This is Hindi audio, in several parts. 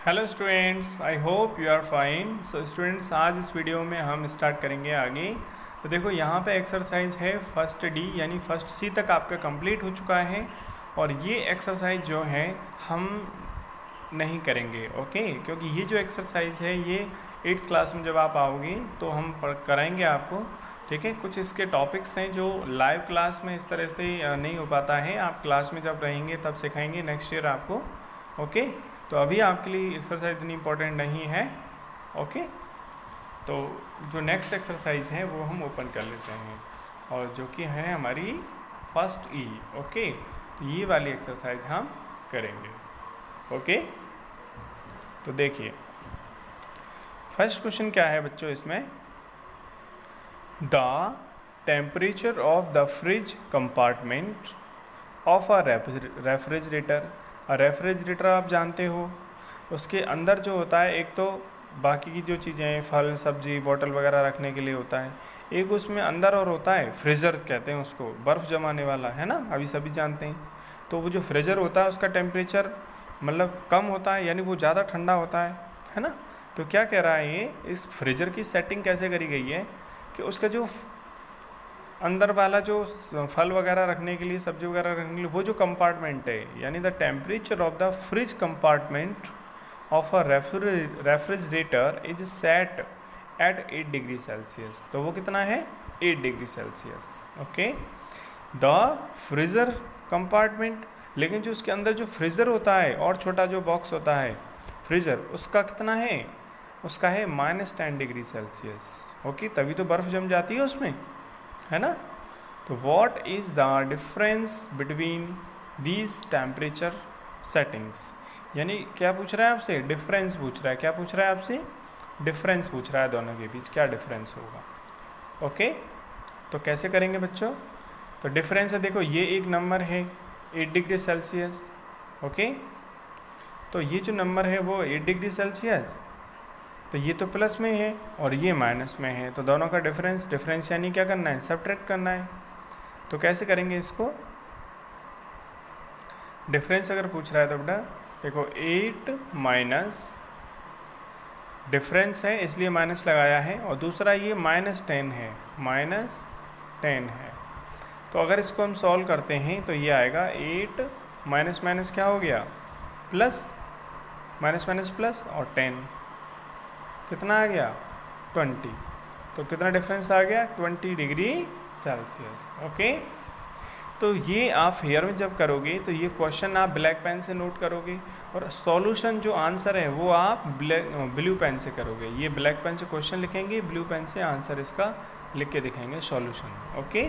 Hello students, I hope you are fine. So students, आज इस वीडियो में हम स्टार्ट करेंगे आगे। तो देखो यहाँ पे एक्सरसाइज है फर्स्ट डी यानी फर्स्ट सी तक आपका कंप्लीट हो चुका है और ये एक्सरसाइज जो है हम नहीं करेंगे, ओके। क्योंकि ये जो एक्सरसाइज है ये 8th क्लास में जब आप आओगे तो हम कराएंगे आपको, ठीक है। कुछ इसके टॉपिक्स हैं जो लाइव क्लास में इस तरह से नहीं हो पाता है, आप क्लास में जब रहेंगे तब सिखाएंगे नेक्स्ट ईयर आपको, ओके। तो अभी आपके लिए एक्सरसाइज इतनी इम्पोर्टेंट नहीं है, ओके। तो जो नेक्स्ट एक्सरसाइज है वो हम ओपन कर लेते हैं और जो कि है हमारी फर्स्ट ई, ओके। तो ये वाली एक्सरसाइज हम करेंगे, ओके। तो देखिए फर्स्ट क्वेश्चन क्या है बच्चों इसमें, the temperature of the fridge compartment of a refrigerator. Refrigerator आप जानते हो, उसके अंदर जो होता है एक तो बाकी की जो चीज़ें हैं, फल सब्जी बॉटल वगैरह रखने के लिए होता है, एक उसमें अंदर और होता है फ्रीज़र कहते हैं उसको, बर्फ़ जमाने वाला, है ना, अभी सभी जानते हैं। तो वो जो फ्रीज़र होता है उसका टेम्परेचर मतलब कम होता है, यानी वो ज़्यादा ठंडा होता है ना। तो क्या कह रहा है ये, इस फ्रीज़र की सेटिंग कैसे करी गई है कि उसका जो अंदर वाला जो फल वगैरह रखने के लिए, सब्जी वगैरह रखने के लिए, वो जो कंपार्टमेंट है, यानी the temperature of the fridge compartment of a refrigerator is set at 8 degree Celsius. तो वो कितना है, 8 degree Celsius, okay. The freezer compartment, लेकिन जो उसके अंदर जो फ्रीज़र होता है और छोटा जो बॉक्स होता है फ्रीज़र, उसका कितना है, उसका है -10 डिग्री सेल्सियस, ओके। तभी तो बर्फ़ जम जाती है उसमें, है ना। तो what is the difference between these temperature settings, यानी क्या पूछ रहा है आपसे, डिफरेंस पूछ रहा है। क्या पूछ रहा है आपसे, डिफरेंस पूछ रहा है, दोनों के बीच क्या डिफरेंस होगा, ओके। तो कैसे करेंगे बच्चों, तो डिफरेंस है, देखो ये एक नंबर है 8 डिग्री सेल्सियस, ओके। तो ये जो नंबर है वो 8 डिग्री सेल्सियस, तो ये तो प्लस में है और ये माइनस में है, तो दोनों का डिफरेंस यानी क्या करना है, सब्ट्रैक्ट करना है। तो कैसे करेंगे इसको, डिफरेंस अगर पूछ रहा है तो बेटा देखो 8 माइनस डिफरेंस है इसलिए माइनस लगाया है, और दूसरा ये -10 है, -10 है। तो अगर इसको हम सॉल्व करते हैं तो ये आएगा 8 माइनस माइनस क्या हो गया, प्लस, माइनस माइनस प्लस, और 10 कितना आ गया, 20। तो कितना डिफरेंस आ गया, 20 डिग्री सेल्सियस, ओके। तो ये आप हेयर में जब करोगे तो ये क्वेश्चन आप ब्लैक पेन से नोट करोगे और सॉल्यूशन जो आंसर है वो आप ब्लू पेन से करोगे। ये ब्लैक पेन से क्वेश्चन लिखेंगे, ब्लू पेन से आंसर इसका लिख के दिखाएंगे सॉल्यूशन, ओके।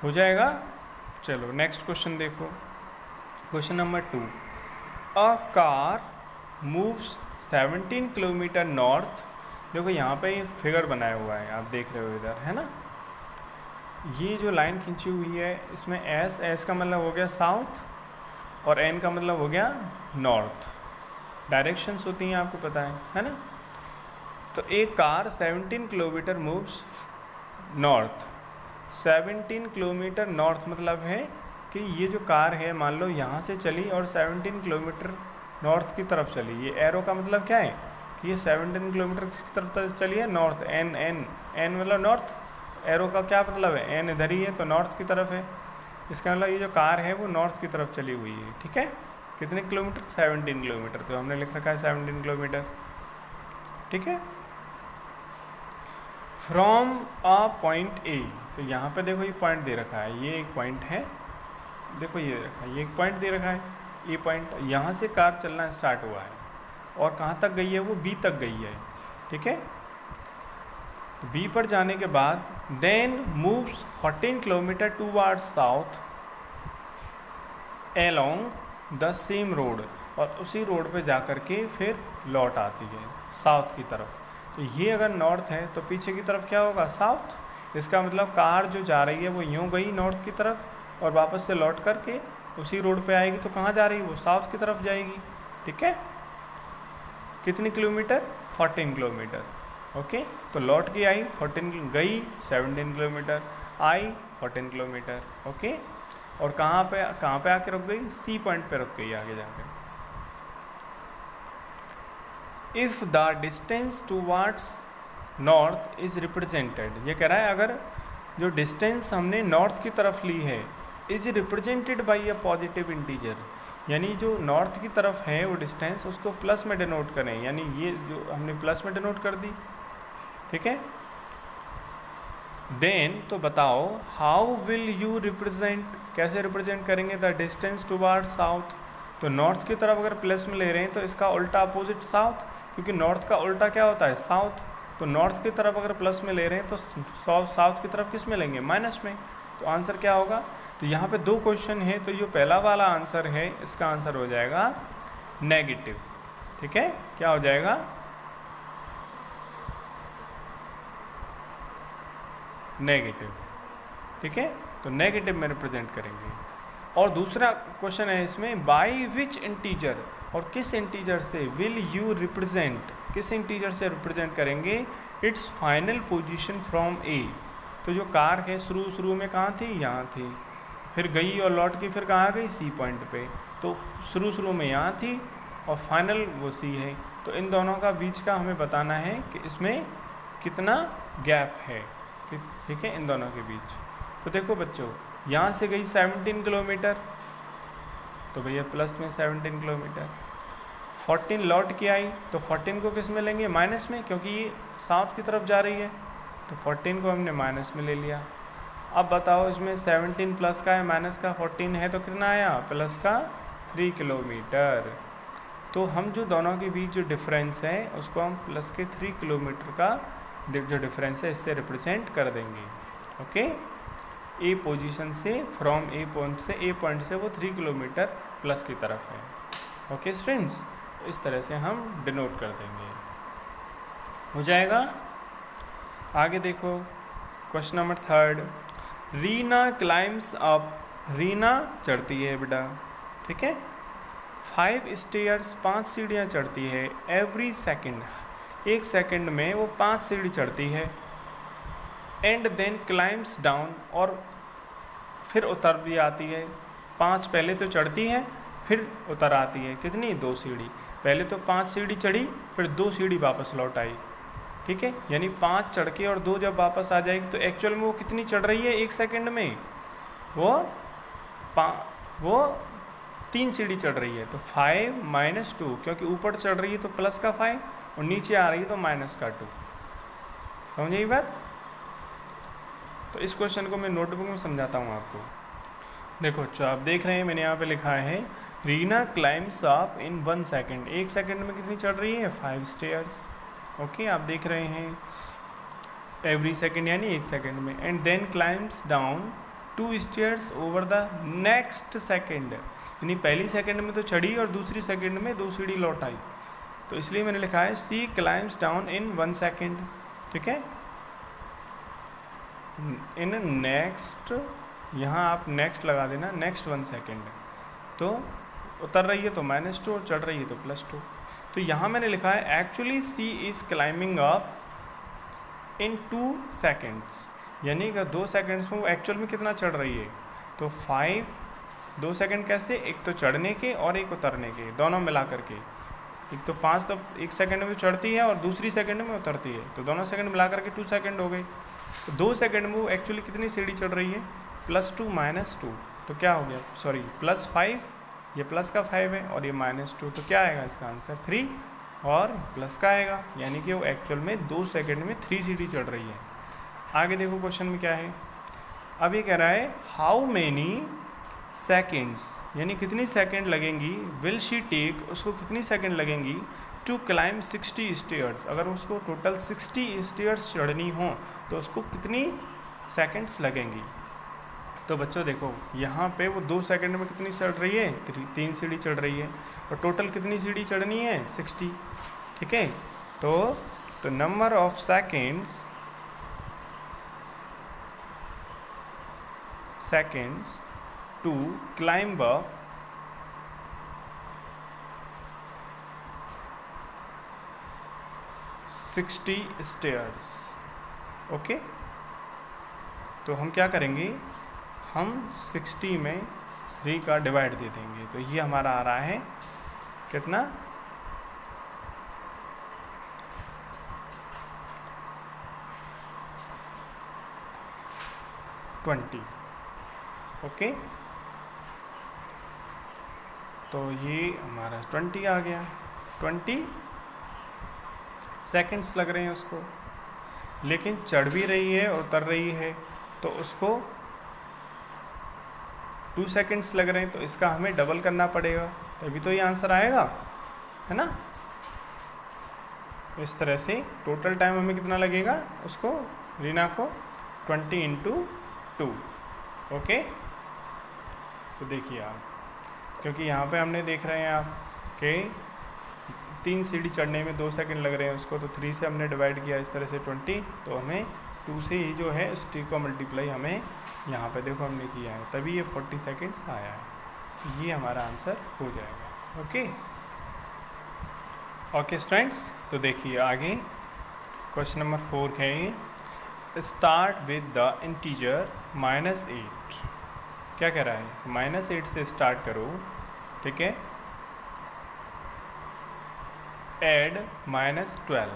हो जाएगा। चलो नेक्स्ट क्वेश्चन देखो, question number 2, a car moves 17 kilometre north. देखो यहाँ पे फिगर बनाया हुआ है, आप देख रहे हो इधर, है ना। ये जो लाइन खींची हुई है इसमें एस का मतलब हो गया साउथ और एन का मतलब हो गया नॉर्थ। डायरेक्शंस होती हैं आपको पता है ना। तो एक car 17 kilometre moves north, 17 kilometre north मतलब है कि ये जो कार है मान लो यहाँ से चली और 17 किलोमीटर नॉर्थ की तरफ चली। ये एरो का मतलब क्या है कि ये 17 किलोमीटर की तरफ चली है, नॉर्थ, एन एन एन मतलब नॉर्थ, एरो का क्या मतलब है, एन इधर ही है तो नॉर्थ की तरफ है। इसका मतलब ये जो कार है वो नॉर्थ की तरफ चली हुई है, ठीक है। कितने किलोमीटर, 17 किलोमीटर, तो हमने लिख रखा है 17 किलोमीटर, ठीक है। फ्रॉम अ पॉइंट ए, तो यहाँ पे देखो ये पॉइंट दे रखा है, ये एक पॉइंट है, देखो ये रखा है, ये एक पॉइंट दे रखा है, ये पॉइंट, यहाँ से कार चलना स्टार्ट हुआ है और कहाँ तक गई है, वो बी तक गई है, ठीक है। बी पर जाने के बाद then moves 14 kilometre towards south along the same road, और उसी रोड पे जा कर के फिर लौट आती है साउथ की तरफ। तो ये अगर नॉर्थ है तो पीछे की तरफ क्या होगा, साउथ। इसका मतलब कार जो जा रही है वो यूँ गई नॉर्थ की तरफ और वापस से लौट कर के उसी रोड पे आएगी, तो कहाँ जा रही है, वो साउथ की तरफ जाएगी, ठीक है। कितनी किलोमीटर, 14 किलोमीटर, ओके। तो लौट के आई 14, गई 17 किलोमीटर, आई 14 किलोमीटर, ओके। और कहाँ पे आके रुक गई, सी पॉइंट पे रुक गई आगे जाके। If the distance towards north is represented, ये कह रहा है अगर जो डिस्टेंस हमने नॉर्थ की तरफ ली है is represented by a positive integer, यानी जो नॉर्थ की तरफ है वो डिस्टेंस उसको प्लस में डिनोट करें, यानी ये जो हमने प्लस में डिनोट कर दी, ठीक है। देन तो बताओ हाउ विल यू रिप्रेजेंट, कैसे रिप्रेजेंट करेंगे द डिस्टेंस टुवार्ड साउथ। तो नॉर्थ की तरफ अगर प्लस में ले रहे हैं तो इसका उल्टा अपोजिट साउथ, क्योंकि नॉर्थ का उल्टा क्या होता है साउथ। तो नॉर्थ की तरफ अगर प्लस में ले रहे हैं तो साउथ की तरफ किस में लेंगे, माइनस में। तो आंसर क्या होगा, तो यहाँ पे दो क्वेश्चन है, तो जो पहला वाला आंसर है इसका आंसर हो जाएगा नेगेटिव, ठीक है। क्या हो जाएगा, नेगेटिव, ठीक है। तो नेगेटिव में रिप्रेजेंट करेंगे। और दूसरा क्वेश्चन है इसमें बाई विच इंटीजर, और किस इंटीजर से विल यू रिप्रेजेंट, किस इंटीजर से रिप्रेजेंट करेंगे इट्स फाइनल पोजीशन फ्रॉम ए। तो जो कार है शुरू में कहाँ थी, यहाँ थी, फिर गई और लौट के फिर कहाँ गई, सी पॉइंट पे। तो शुरू में यहाँ थी और फाइनल वो सी है। तो इन दोनों का बीच का हमें बताना है कि इसमें कितना गैप है, ठीक है, इन दोनों के बीच। तो देखो बच्चों, यहाँ से गई 17 किलोमीटर, तो भैया प्लस में 17 किलोमीटर। 14 लौट के आई, तो 14 को किस में लेंगे, माइनस में, क्योंकि ये साउथ की तरफ जा रही है। तो 14 को हमने माइनस में ले लिया। अब बताओ इसमें 17 प्लस का है माइनस का 14 है, तो कितना आया, प्लस का 3 किलोमीटर। तो हम जो दोनों के बीच जो डिफरेंस है उसको हम प्लस के 3 किलोमीटर का जो डिफरेंस है इससे रिप्रेजेंट कर देंगे, ओके। ए पोजीशन से फ्रॉम ए पॉइंट से वो 3 किलोमीटर प्लस की तरफ है, ओके स्टूडेंट्स। इस तरह से हम डिनोट कर देंगे, हो जाएगा। आगे देखो question number 3। Reena climbs up, Reena चढ़ती है बेटा, ठीक है, 5 स्टेयर्स, 5 सीढ़ियाँ चढ़ती है, एवरी सेकेंड, एक सेकंड में वो 5 सीढ़ी चढ़ती है। एंड देन क्लाइम्स डाउन, और फिर उतर भी आती है। 5 पहले तो चढ़ती है फिर उतर आती है, कितनी, 2 सीढ़ी। पहले तो 5 सीढ़ी चढ़ी फिर 2 सीढ़ी वापस लौट आई, ठीक है। यानी 5 चढ़ के और 2 जब वापस आ जाएगी तो एक्चुअल में वो कितनी चढ़ रही है एक सेकंड में, वो 3 सीढ़ी चढ़ रही है। तो 5 माइनस 2, क्योंकि ऊपर चढ़ रही है तो प्लस का 5 और नीचे आ रही है तो माइनस का 2। समझे ये बात। तो इस क्वेश्चन को मैं नोटबुक में समझाता हूँ आपको। देखो अच्छा, आप देख रहे हैं मैंने यहाँ पे लिखा है Reena climbs up in 1 second, एक सेकंड में कितनी चढ़ रही है, 5 स्टेयर्स, ओके। आप देख रहे हैं एवरी सेकंड यानी एक सेकंड में। And then climbs down 2 stairs over the next second, यानी पहली सेकंड में तो चढ़ी और दूसरी सेकंड में 2 सीढ़ी लौट आई। तो इसलिए मैंने लिखा है सी क्लाइम्स डाउन इन 1 सेकंड, ठीक है। इन नेक्स्ट, यहाँ आप नेक्स्ट लगा देना, नेक्स्ट 1 सेकंड। तो उतर रही है तो -2 और चढ़ रही है तो +2। तो यहाँ मैंने लिखा है actually see is climbing up in 2 seconds, यानी कि 2 सेकेंड्स में वो एक्चुअल में कितना चढ़ रही है। तो 2 सेकेंड कैसे, एक तो चढ़ने के और एक उतरने के, दोनों मिला करके। एक तो 5 तो एक सेकंड में चढ़ती है और दूसरी सेकंड में उतरती है, तो दोनों सेकंड मिला करके 2 सेकंड हो गए। तो 2 सेकंड में वो एक्चुअली कितनी सीढ़ी चढ़ रही है, +2 -2। तो क्या हो गया, सॉरी +5, ये प्लस का 5 है और ये -2, तो क्या आएगा इसका आंसर 3 और प्लस का आएगा, यानी कि वो एक्चुअल में 2 सेकंड में 3 सीढ़ी चढ़ रही है। आगे देखो क्वेश्चन में क्या है। अब ये कह रहा है हाउ मेनी सेकेंड्स, यानी कितनी सेकंड लगेंगी, विल शी टेक, उसको कितनी सेकंड लगेंगी, टू क्लाइम 60 स्टेयर्स, अगर उसको टोटल 60 स्टेयर्स चढ़नी हो तो उसको कितनी सेकंड्स लगेंगी। तो बच्चों देखो यहाँ पे वो 2 सेकंड में कितनी चढ़ रही है, 3 सीढ़ी चढ़ रही है, और टोटल कितनी सीढ़ी चढ़नी है, 60, ठीक है। तो number of seconds to climb up 60 stairs, okay. तो हम क्या करेंगे, हम 60 में 3 का डिवाइड दे देंगे, तो ये हमारा आ रहा है कितना, 20। ओके, तो ये हमारा 20 आ गया। 20 सेकंड्स लग रहे हैं उसको, लेकिन चढ़ भी रही है और उतर रही है, तो उसको 2 सेकंड्स लग रहे हैं, तो इसका हमें डबल करना पड़ेगा, तभी तो ये आंसर आएगा, है ना। इस तरह से टोटल टाइम हमें कितना लगेगा उसको, रीना को 20 × 2। ओके, तो देखिए आप, क्योंकि यहाँ पे हमने देख रहे हैं आप कि 3 सीढ़ी चढ़ने में 2 सेकंड लग रहे हैं उसको, तो 3 से हमने डिवाइड किया इस तरह से 20, तो हमें 2 से ही जो है उस टी को मल्टीप्लाई हमें यहाँ पे देखो हमने किया है, तभी ये 40 सेकंड्स आया है। ये हमारा आंसर हो जाएगा। ओके ओके स्टूडेंट्स, तो देखिए आगे क्वेश्चन नंबर 4 है, स्टार्ट विद द इंटीजर -8। क्या कह रहा है, -8 से स्टार्ट करो, ठीक है। ऐड -12,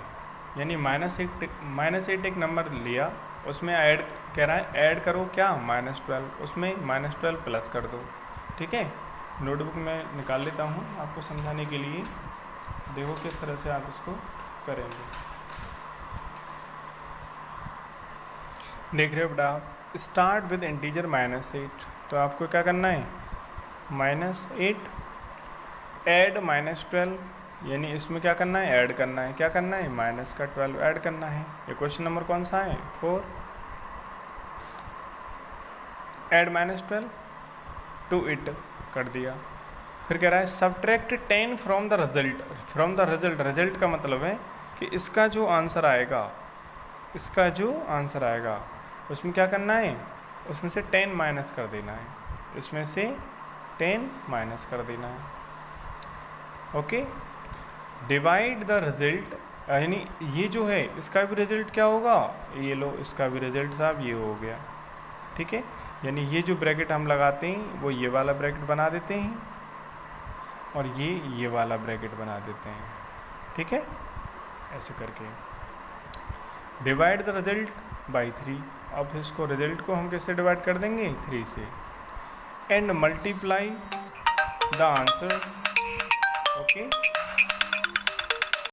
यानी -8 एक नंबर लिया, उसमें ऐड कह रहा है, ऐड करो क्या, -12, उसमें -12 प्लस कर दो, ठीक है। नोटबुक में निकाल लेता हूँ आपको समझाने के लिए, देखो किस तरह से आप इसको करेंगे। देख रहे हो बेटा आप, स्टार्ट विद इंटीजर -8, तो आपको क्या करना है, -8 ऐड -12, यानी इसमें क्या करना है, ऐड करना है, क्या करना है, -12 ऐड करना है। ये क्वेश्चन नंबर कौन सा है, 4। ऐड -12 टू इट कर दिया। फिर कह रहा है subtract 10 from the result. From the result, result का मतलब है कि इसका जो आंसर आएगा, इसका जो आंसर आएगा उसमें क्या करना है, उसमें से 10 माइनस कर देना है, इसमें से 10 माइनस कर देना है। ओके, डिवाइड द रिजल्ट, यानी ये जो है इसका भी रिजल्ट क्या होगा, ये लो, इसका भी रिजल्ट साहब ये हो गया, ठीक है। यानी ये जो ब्रैकेट हम लगाते हैं वो ये वाला ब्रैकेट बना देते हैं, और ये वाला ब्रैकेट बना देते हैं, ठीक है, ऐसे करके। डिवाइड द रिजल्ट बाई 3, अब इसको रिजल्ट को हम कैसे डिवाइड कर देंगे, 3 से। And multiply the answer, okay,